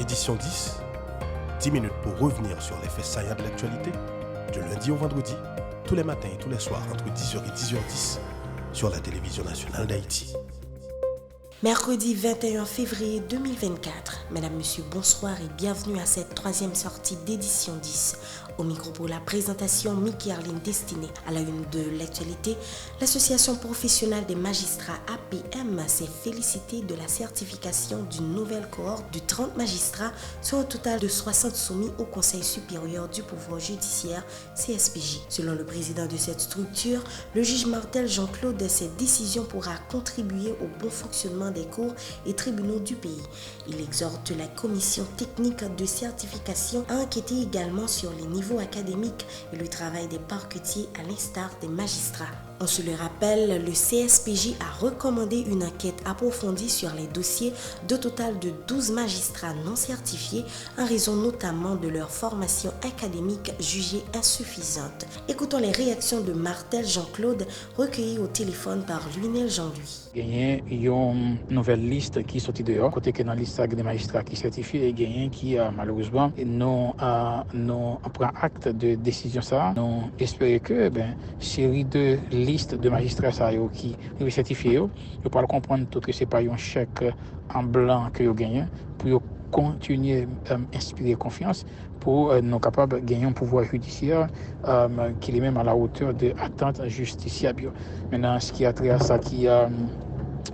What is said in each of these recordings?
Édition 10, 10 minutes pour revenir sur les faits saillants de l'actualité, du lundi au vendredi, tous les matins et tous les soirs entre 10h et 10h10 sur la télévision nationale d'Haïti. Mercredi 21 février 2024. Mesdames, Messieurs, bonsoir et bienvenue à cette troisième sortie d'édition 10. Au micro pour la présentation, Mickey Arline destinée à la une de l'actualité. L'Association professionnelle des magistrats APM s'est félicitée de la certification d'une nouvelle cohorte de 30 magistrats sur un total de 60 soumis au Conseil supérieur du pouvoir judiciaire CSPJ. Selon le président de cette structure, le juge Martel Jean-Claude, cette décision pourra contribuer au bon fonctionnement des cours et tribunaux du pays. Il exhorte la commission technique de certification à enquêter également sur les niveaux académiques et le travail des parquetiers à l'instar des magistrats. On se le rappelle, le CSPJ a recommandé une enquête approfondie sur les dossiers de total de 12 magistrats non certifiés en raison notamment de leur formation académique jugée insuffisante. Écoutons les réactions de Martel Jean-Claude recueillies au téléphone par Lionel Jean-Louis. Il y a une nouvelle liste qui est sortie dehors, côté que dans la liste des magistrats qui certifient, et il y a qui malheureusement nous prend acte de décision ça. Nous espérons que série de liste de magistrats ça qui sont certifiés, vous pouvez comprendre tout que c'est pas un chèque en blanc que vous gagnez pour continuer à inspirer confiance pour nous capables de gagner un pouvoir judiciaire qui est même à la hauteur de l'attente justiciable. Maintenant, ce qui a trait à ça qui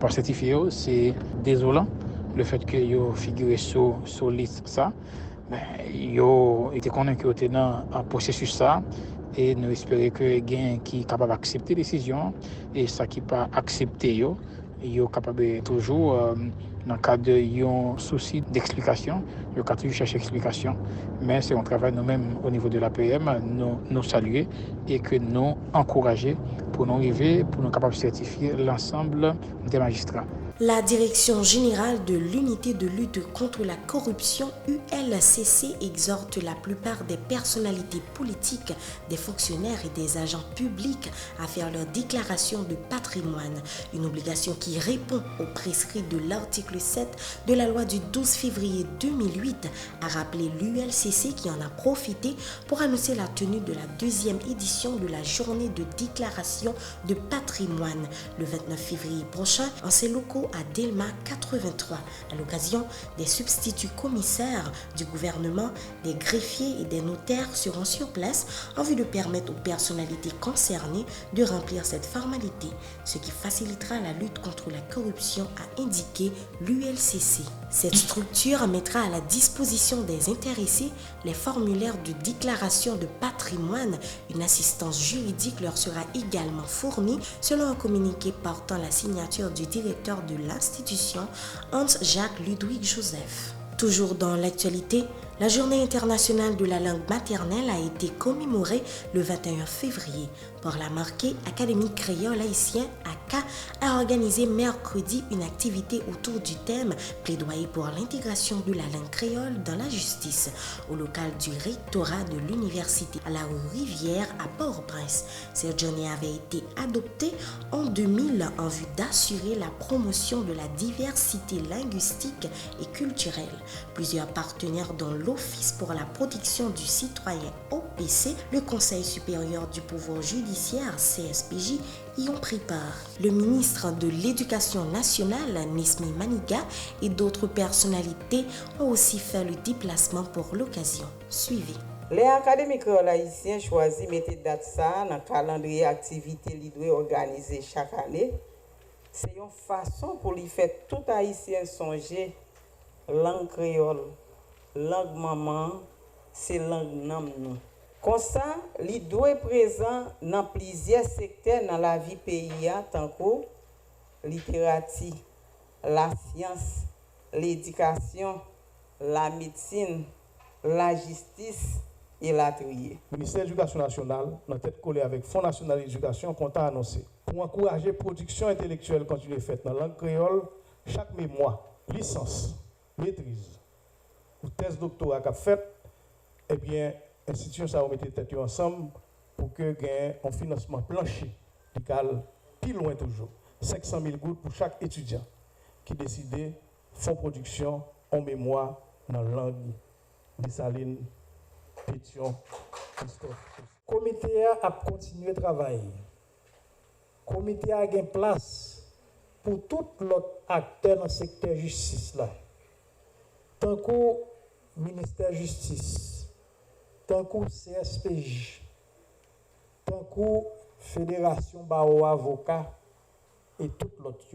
pas certifié, c'est désolant le fait que yo figuré sur liste ça. Yo était connu que était dans un processus ça et nous espérons que gain qui capable d'accepter décision et ça qui pas accepté yo capable toujours dans le cadre d'un souci d'explication, le cas toujours chercher explication, mais c'est un travail nous-mêmes au niveau de l'APM, nous saluer et que nous encourager pour nous arriver, pour nous capables de certifier l'ensemble des magistrats. La Direction générale de l'unité de lutte contre la corruption ULCC exhorte la plupart des personnalités politiques, des fonctionnaires et des agents publics à faire leur déclaration de patrimoine, une obligation qui répond aux prescrits de l'article 7 de la loi du 12 février 2008, a rappelé l'ULCC qui en a profité pour annoncer la tenue de la deuxième édition de la journée de déclaration de patrimoine le 29 février prochain en ses locaux à Delma 83. À l'occasion, des substituts commissaires du gouvernement, des greffiers et des notaires seront sur place en vue de permettre aux personnalités concernées de remplir cette formalité, ce qui facilitera la lutte contre la corruption, a indiqué l'ULCC. Cette structure mettra à la disposition des intéressés les formulaires de déclaration de patrimoine. Une assistance juridique leur sera également fournie selon un communiqué portant la signature du directeur de l'institution, Hans-Jacques Ludwig Joseph. Toujours dans l'actualité, la Journée internationale de la langue maternelle a été commémorée le 21 février. Pour la marquer, Académie créole haïtien ACA a organisé mercredi une activité autour du thème plaidoyer pour l'intégration de la langue créole dans la justice au local du rectorat de l'université à la rue Rivière à Port-au-Prince. Cette journée avait été adoptée en 2000 en vue d'assurer la promotion de la diversité linguistique et culturelle. Plusieurs partenaires dont l'Office pour la protection du citoyen OPC, le Conseil supérieur du pouvoir judiciaire CSPJ y ont pris part. Le ministre de l'Éducation nationale, Nesmi Maniga, et d'autres personnalités ont aussi fait le déplacement pour l'occasion. Suivez. Les académies créoles haïtiens choisissent mettre date ça dans le calendrier activité li doit organiser chaque année. C'est une façon pour lui faire tout haïtien songer langue créole, langue maman, c'est langue nam nous. Comme ça, li doit présent dans plusieurs secteurs dans la vie pays tant que littérature, la science, l'éducation, la médecine, la justice et la trier. Le ministère de l'Éducation nationale, dans tête collée avec Fonds national d'éducation, compte annoncer pour encourager la production intellectuelle continue faite dans la langue créole, chaque mémoire, licence, maîtrise ou thèse doctorat qu'a fait, eh bien, l'institution ça va mettre tête ensemble pour que gagne un financement plancher, qui cale plus loin toujours, 500 000 gouttes pour chaque étudiant qui décide fonds production en mémoire dans la langue Dessalines, Pétion, Christophe. Le comité a continué à travailler. Le comité a une place pour tout l'autre acteur dans le secteur justice là. Tant que ministère justice, tant que CSPJ, tant que fédération Bao avocat et tout l'autre.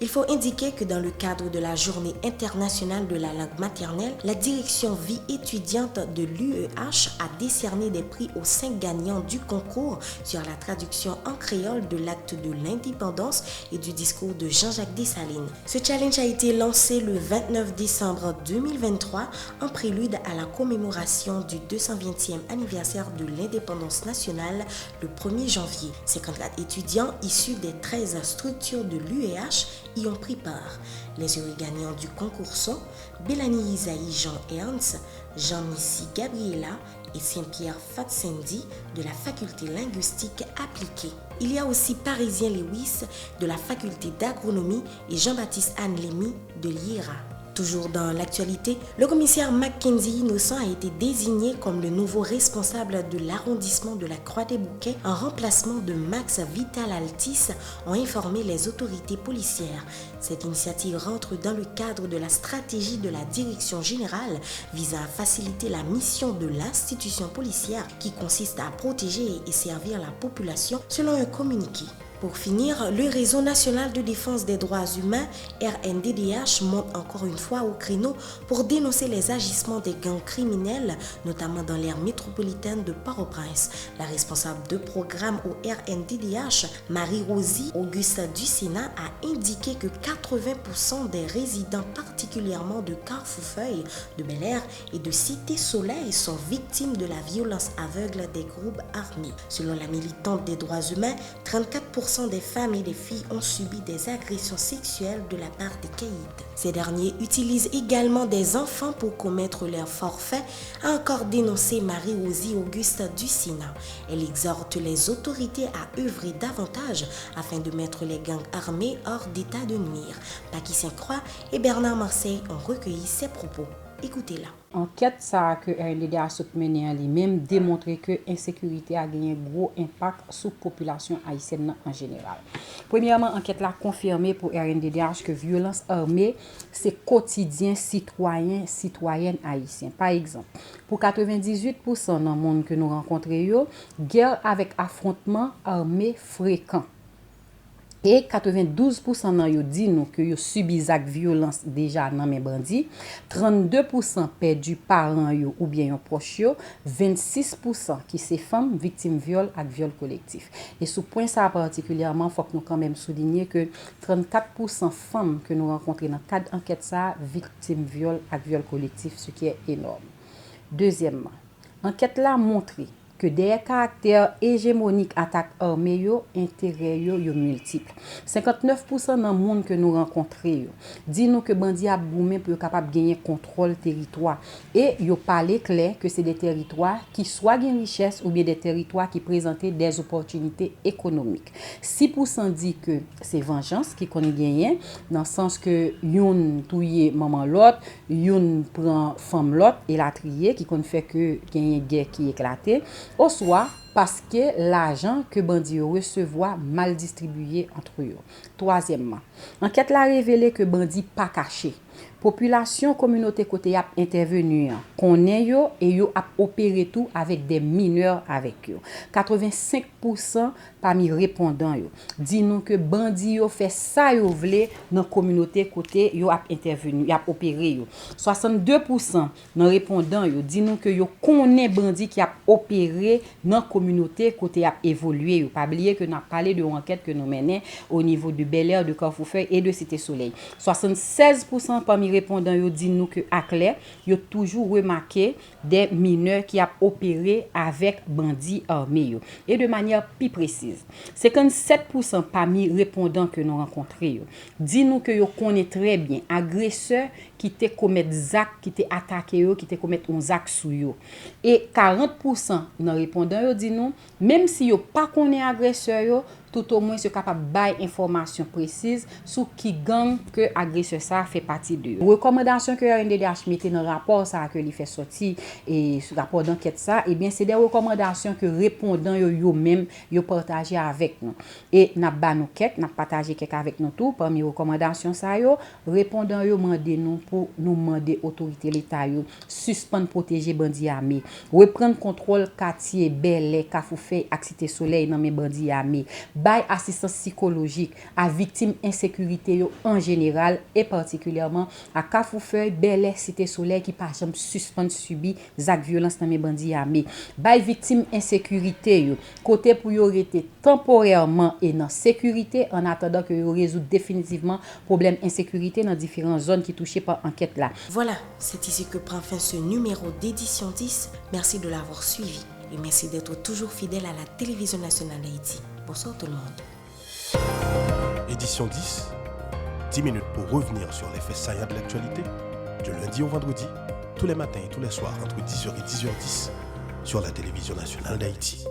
Il faut indiquer que dans le cadre de la Journée internationale de la langue maternelle, la direction vie étudiante de l'UEH a décerné des prix aux 5 gagnants du concours sur la traduction en créole de l'acte de l'indépendance et du discours de Jean-Jacques Dessalines. Ce challenge a été lancé le 29 décembre 2023 en prélude à la commémoration du 220e anniversaire de l'indépendance nationale le 1er janvier. 54 étudiants issus des 13 structures de l'UEH y ont pris part. Les heureux gagnants du concours sont Bélanie Isaïe Jean-Ernst, Jean-Missy Gabriela et Saint-Pierre Fatsendi de la faculté linguistique appliquée. Il y a aussi Parisien Lewis de la faculté d'agronomie et Jean-Baptiste Anne Lémy de l'IERA. Toujours dans l'actualité, le commissaire Mackenzie Innocent a été désigné comme le nouveau responsable de l'arrondissement de la Croix-des-Bouquets en remplacement de Max Vital Altis, ont informé les autorités policières. Cette initiative rentre dans le cadre de la stratégie de la direction générale visant à faciliter la mission de l'institution policière qui consiste à protéger et servir la population selon un communiqué. Pour finir, le Réseau national de défense des droits humains, RNDDH, monte encore une fois au créneau pour dénoncer les agissements des gangs criminels, notamment dans l'aire métropolitaine de Port-au-Prince. La responsable de programme au RNDDH, Marie-Rosie Auguste du Sénat, a indiqué que 80% des résidents, particulièrement de Carrefourfeuille, de Bel-Air et de Cité-Soleil, sont victimes de la violence aveugle des groupes armés. Selon la militante des droits humains, 34% des femmes et des filles ont subi des agressions sexuelles de la part des caïds. Ces derniers utilisent également des enfants pour commettre leurs forfaits, a encore dénoncé Marie-Rosie Auguste du Sénat. Elle exhorte les autorités à œuvrer davantage afin de mettre les gangs armés hors d'état de nuire. Paki Saint-Croix et Bernard Marseille ont recueilli ces propos. Écoutez-la. Enquête ça que RNDDH a mené lui-même démontré que l'insécurité a gagné un gros impact sur la population haïtienne en général. Premièrement, enquête l'a confirmé pour RNDDH que violence armée c'est quotidien citoyennes haïtiens. Par exemple, pour 98% dans le monde que nous rencontrons, guerre avec affrontement armé fréquent. Et 92% nan yo dit nous que yo subi zak violence déjà nan men bandi, 32% perdu parents yo ou bien yon proche yo, 26% qui c'est femmes victimes viol ak viol collectif. Et sous point ça particulièrement faut que nous quand même souligner que 34% femmes que nous rencontrons dans cadre enquête ça victimes viol ak viol collectif, ce qui est énorme. Deuxièmement, enquête là montré que des caractères hégémoniques attaques armées yo intérêt yo multiple. 59% dans monde que nous rencontrer dit nous que bandi a boumé pour capable gagner contrôle territoire et yo parler clair que c'est des territoires qui soit gagne richesse ou bien des territoires qui présentaient des opportunités économiques. 6% dit que c'est vengeance qui connaît gagner dans le sens que yon touyer maman l'autre, yon prend femme l'autre et la trier qui connaît fait que gagner guerre qui éclaté. Au soit parce que l'argent que bandi recevoir mal distribué entre eux. Troisièmement, enquête l'a révélé que bandi pas caché. Population communauté côté a intervenu connaît yo et yo a opéré tout avec des mineurs avec yo. 85% parmi répondants yo dit nous que bandi yo fait ça yo vle dans communauté côté yo a intervenu, y a opéré yo. 62% dans répondants yo dit nous que yo connaît bandi qui a opéré dans communauté côté a évolué yo. Pas oublier que n'a parlé de enquête que nous menons au niveau de Bel-Air, de Carrefourfeuille et de Cité-Soleil. 76% parmi répondants yo dit nous que à clair yo toujours remarqué des mineurs qui a opéré avec bandits armés yo. Et de manière plus précise 57% parmi répondants que nous rencontrés yo dit nous que yo connaît très bien agresseurs qui te commettre zak qui te attaqué yo qui te commettre un zak sou yo et 40% dans répondants yo dit nous même si yo pas connaît agresseur yo tout au moins se capable bail information précise sur qui gang que agresseur ça fait partie de. Recommandation que RNDDH mettait dans rapport ça que il fait sortir et ce rapport d'enquête ça, et bien c'est des recommandations que répondant yo même yo partager avec nous. Et n'a ba nous quête, n'a partager quelque avec nous tout parmi recommandations ça yo, répondant yo mandé nous pour nous demander autorité l'état yo suspendre protéger bandi armé, reprendre contrôle quartier Bel-Air, Kafoufé ak Cité Soleil dans mes bandi armé, bail assistance psychologique à victimes insécurité yo en général et particulièrement à Kafoufé, Bel-Air, Cité Soleil qui par exemple suspend subi actes violence dans mes bandits armés, bail victimes insécurité yo côté pour yo rester temporairement et dans sécurité en attendant que yo résout définitivement problème insécurité dans différentes zones qui touchées par enquête là. Voilà, c'est ici que prend fin ce numéro d'édition 10. Merci de l'avoir suivi et merci d'être toujours fidèle à la télévision nationale d'Haïti. Bonsoir tout le monde. Édition 10, 10 minutes pour revenir sur les faits saillants de l'actualité, du lundi au vendredi, tous les matins et tous les soirs entre 10h et 10h10 sur la télévision nationale d'Haïti.